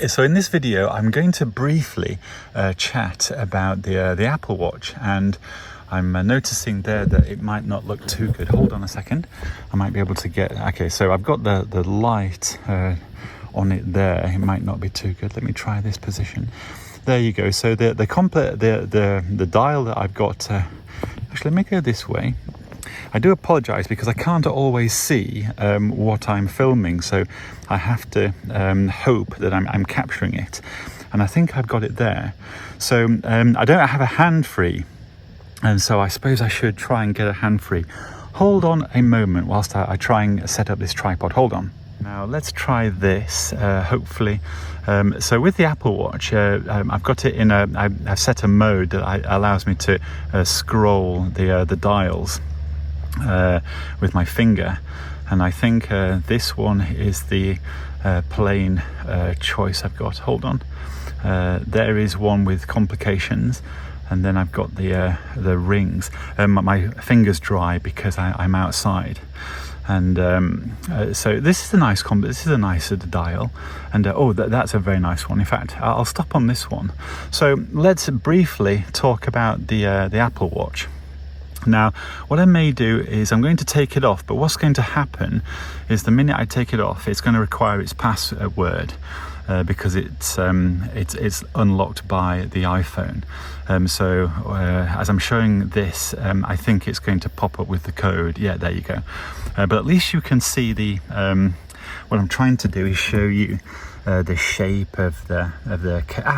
So in this video, I'm going to briefly chat about the Apple Watch, and I'm noticing there that it might not look too good. Hold on a second. I might be able to get... Okay, so I've got the light on it there. It might not be too good. Let me try this position. There you go. So the dial that I've got... actually, let me go this way. I do apologise because I can't always see what I'm filming, so I have to hope that I'm capturing it, and I think I've got it there. So I don't have a hand-free, and so I suppose I should try and get a hand-free. Hold on a moment whilst I try and set up this tripod. Hold on. Now let's try this, hopefully. So with the Apple Watch, I've got it in I've set a mode that allows me to scroll the dials with my finger, and I think this one is the plain choice I've got. Hold on. There is one with complications, and then I've got the rings. My finger's dry because I'm outside, and so this is a nice this is a nicer dial, and that's a very nice one. In fact, I'll stop on this one. So let's briefly talk about the Apple Watch. Now, what I may do is I'm going to take it off, but what's going to happen is the minute I take it off, it's going to require its password because it's unlocked by the iPhone. So as I'm showing this, I think it's going to pop up with the code. Yeah, there you go. But at least you can see what I'm trying to do is show you the shape of the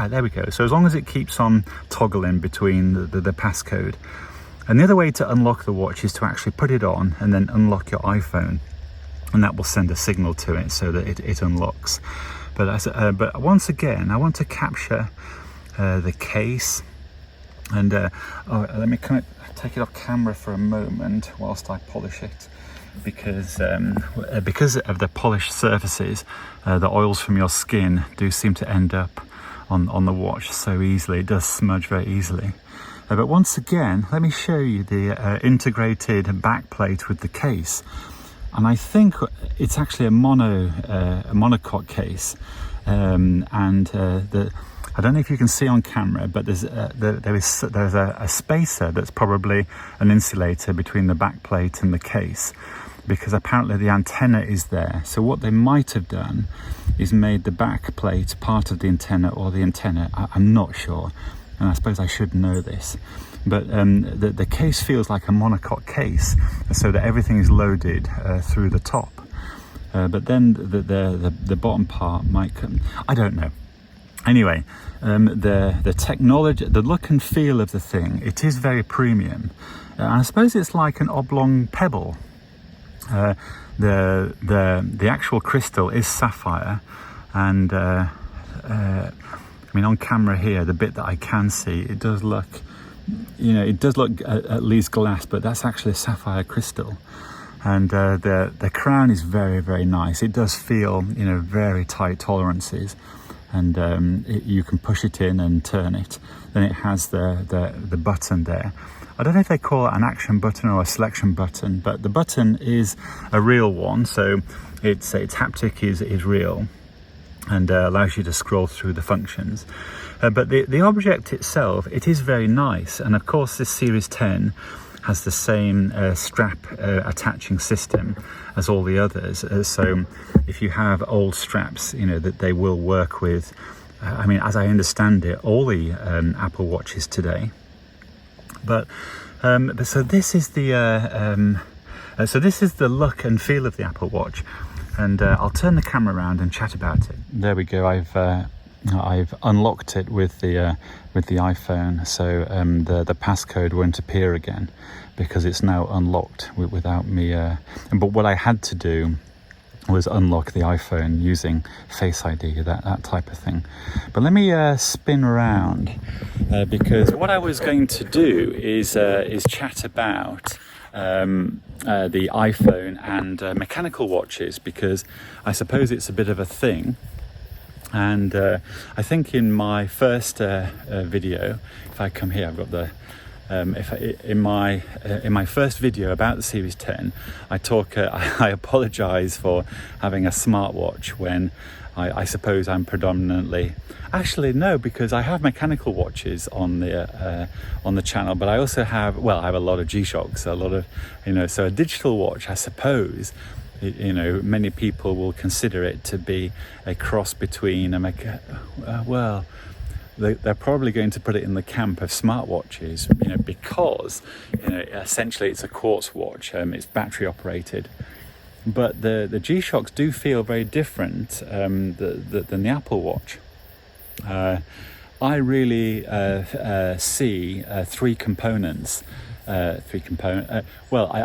there we go. So as long as it keeps on toggling between the passcode. And the other way to unlock the watch is to actually put it on and then unlock your iPhone, and that will send a signal to it so that it unlocks. But once again, I want to capture the case, and let me kind of take it off camera for a moment whilst I polish it, because of the polished surfaces, the oils from your skin do seem to end up on the watch so easily. It does smudge very easily. But once again, let me show you the integrated backplate with the case, and I think it's actually a monocoque case, and I don't know if you can see on camera, but there's a spacer that's probably an insulator between the backplate and the case, because apparently the antenna is there. So what they might have done is made the backplate part of the antenna, or the antenna. I'm not sure. And I suppose I should know this, but the case feels like a monocoque case, so that everything is loaded through the top. But then the bottom part might come. I don't know. Anyway, the technology, the look and feel of the thing, it is very premium. I suppose it's like an oblong pebble. The actual crystal is sapphire, and I mean, on camera here, the bit that I can see, it does look, it does look at least glass, but that's actually a sapphire crystal. And the crown is very, very nice. It does feel, very tight tolerances, and you can push it in and turn it. Then it has the button there. I don't know if they call it an action button or a selection button, but the button is a real one, so its haptic is real, and allows you to scroll through the functions. But the object itself, it is very nice, and of course this Series 10 has the same strap attaching system as all the others. So if you have old straps, that they will work with, I mean, as I understand it, all the Apple Watches today. But so this is the look and feel of the Apple Watch. And I'll turn the camera around and chat about it. There we go. I've unlocked it with the iPhone, so the passcode won't appear again because it's now unlocked without me. But what I had to do was unlock the iPhone using Face ID, that type of thing. But let me spin around because what I was going to do is chat about the iPhone and mechanical watches, because I suppose it's a bit of a thing. And I think in my first video, if I come here, I've got the in my first video about the Series 10, I apologize for having a smartwatch when I suppose I'm predominantly, actually no, because I have mechanical watches on the channel, but I also have, well, I have a lot of G-Shocks, a lot of, so a digital watch, I suppose, many people will consider it to be a cross between they're probably going to put it in the camp of smartwatches, because essentially it's a quartz watch. It's battery operated, but the G-Shocks do feel very different than the Apple Watch. I really see three components. I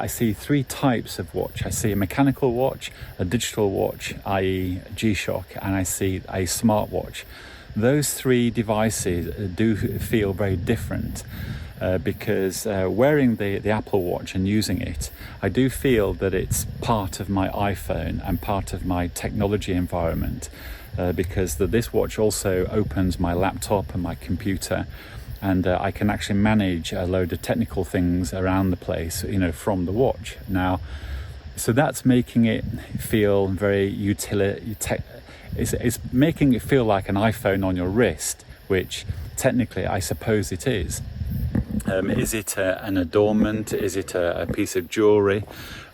see three types of watch. I see a mechanical watch, a digital watch, i.e. G-Shock, and I see a smartwatch. Those three devices do feel very different because wearing the Apple Watch and using it, I do feel that it's part of my iPhone and part of my technology environment, because this watch also opens my laptop and my computer, and I can actually manage a load of technical things around the place, from the watch. Now, so that's making it feel very it's making it feel like an iPhone on your wrist, which technically I suppose it is. Is it an adornment? Is it a piece of jewelry?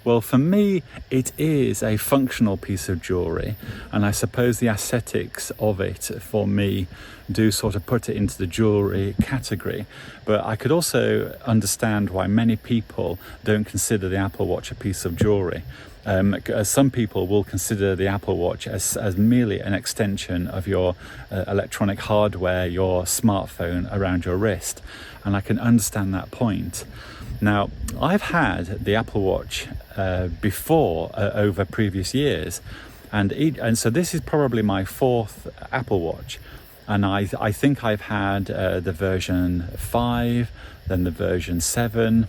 Well, for me, it is a functional piece of jewelry, and I suppose the aesthetics of it, for me, do sort of put it into the jewelry category. But I could also understand why many people don't consider the Apple Watch a piece of jewelry. Some people will consider the Apple Watch as merely an extension of your electronic hardware, your smartphone around your wrist, and I can understand that point. Now, I've had the Apple Watch before over previous years, and so this is probably my fourth Apple Watch, and I think I've had the version 5, then the version 7,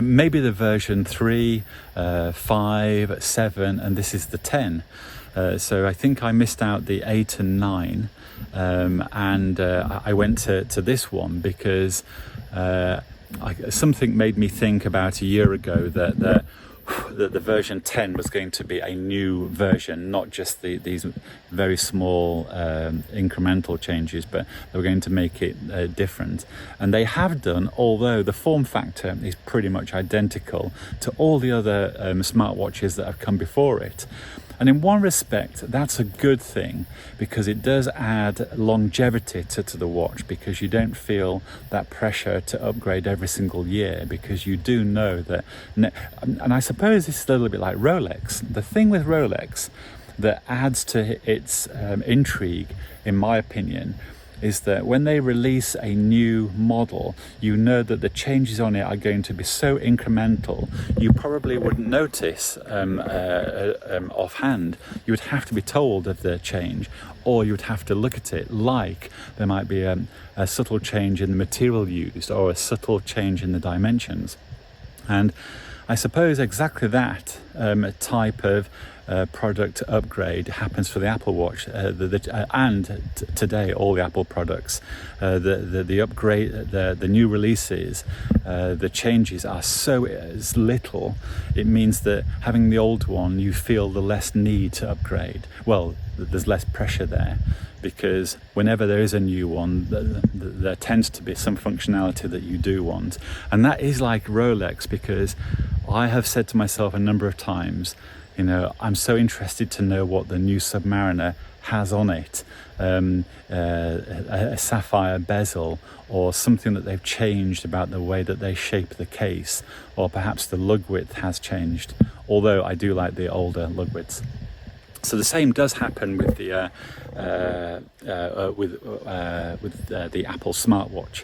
maybe the version 3, 5, 7, and this is the 10. So I think I missed out the 8 and 9, and I went to this one because something made me think about a year ago that the version 10 was going to be a new version, not just these very small incremental changes, but they were going to make it different. And they have done, although the form factor is pretty much identical to all the other smartwatches that have come before it. And in one respect, that's a good thing, because it does add longevity to the watch, because you don't feel that pressure to upgrade every single year, because you do know that. And I suppose this is a little bit like Rolex. The thing with Rolex that adds to its intrigue, in my opinion, is that when they release a new model, you know that the changes on it are going to be so incremental, you probably wouldn't notice offhand. You would have to be told of the change, or you would have to look at it like there might be a subtle change in the material used, or a subtle change in the dimensions. And I suppose exactly that type of product upgrade happens for the Apple Watch, and today all the Apple products. The upgrade, the new releases, the changes are so little. It means that having the old one, you feel the less need to upgrade. Well, there's less pressure there, because whenever there is a new one, there tends to be some functionality that you do want. And that is like Rolex, because I have said to myself a number of times, I'm so interested to know what the new Submariner has on it, a sapphire bezel, or something that they've changed about the way that they shape the case, or perhaps the lug width has changed, although I do like the older lug widths. So the same does happen with the Apple smartwatch.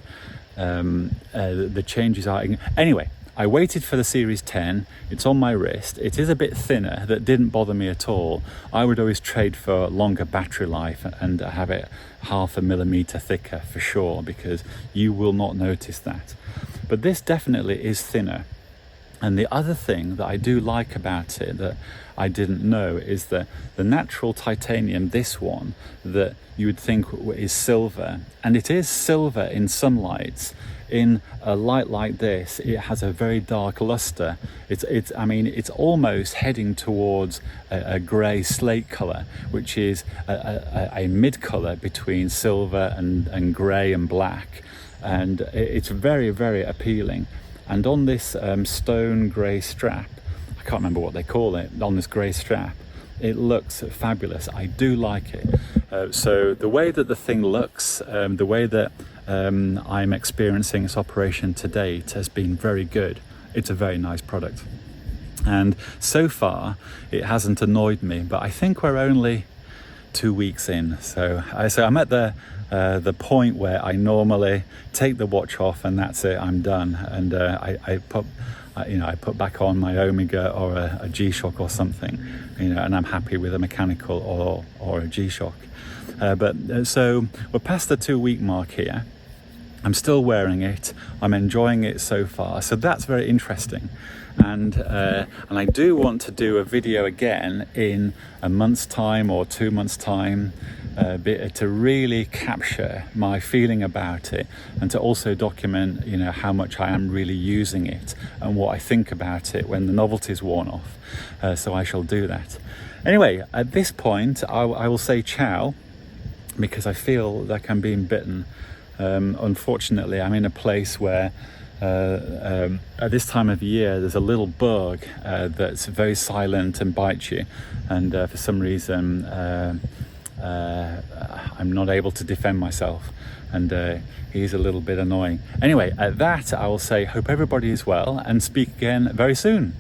The changes are anyway. I waited for the Series 10. It's on my wrist. It is a bit thinner. That didn't bother me at all. I would always trade for longer battery life and have it 0.5 millimeter thicker for sure, because you will not notice that. But this definitely is thinner. And the other thing that I do like about it that I didn't know is that the natural titanium, this one, that you would think is silver, and it is silver in some lights. In a light like this, it has a very dark luster. I mean, it's almost heading towards a grey slate colour, which is a mid colour between silver and grey and black. And it's very, very appealing. And on this stone grey strap, I can't remember what they call it, on this grey strap, it looks fabulous. I do like it. So the way that the thing looks, the way that I'm experiencing its operation to date has been very good. It's a very nice product. And so far, it hasn't annoyed me, but I think we're only 2 weeks in. So I'm at the point where I normally take the watch off and that's it, I'm done. And I put back on my Omega or a G-Shock or something, and I'm happy with a mechanical or a G-Shock. So we're past the 2 week mark here. I'm still wearing it. I'm enjoying it so far. So that's very interesting. And I do want to do a video again in a month's time or 2 months' time, to really capture my feeling about it, and to also document, how much I am really using it and what I think about it when the novelty's worn off. So I shall do that. Anyway, at this point, I will say ciao, because I feel like I'm being bitten. Unfortunately, I'm in a place where at this time of year there's a little bug that's very silent and bites you, and for some reason I'm not able to defend myself, and he's a little bit annoying. Anyway, at that I will say hope everybody is well and speak again very soon.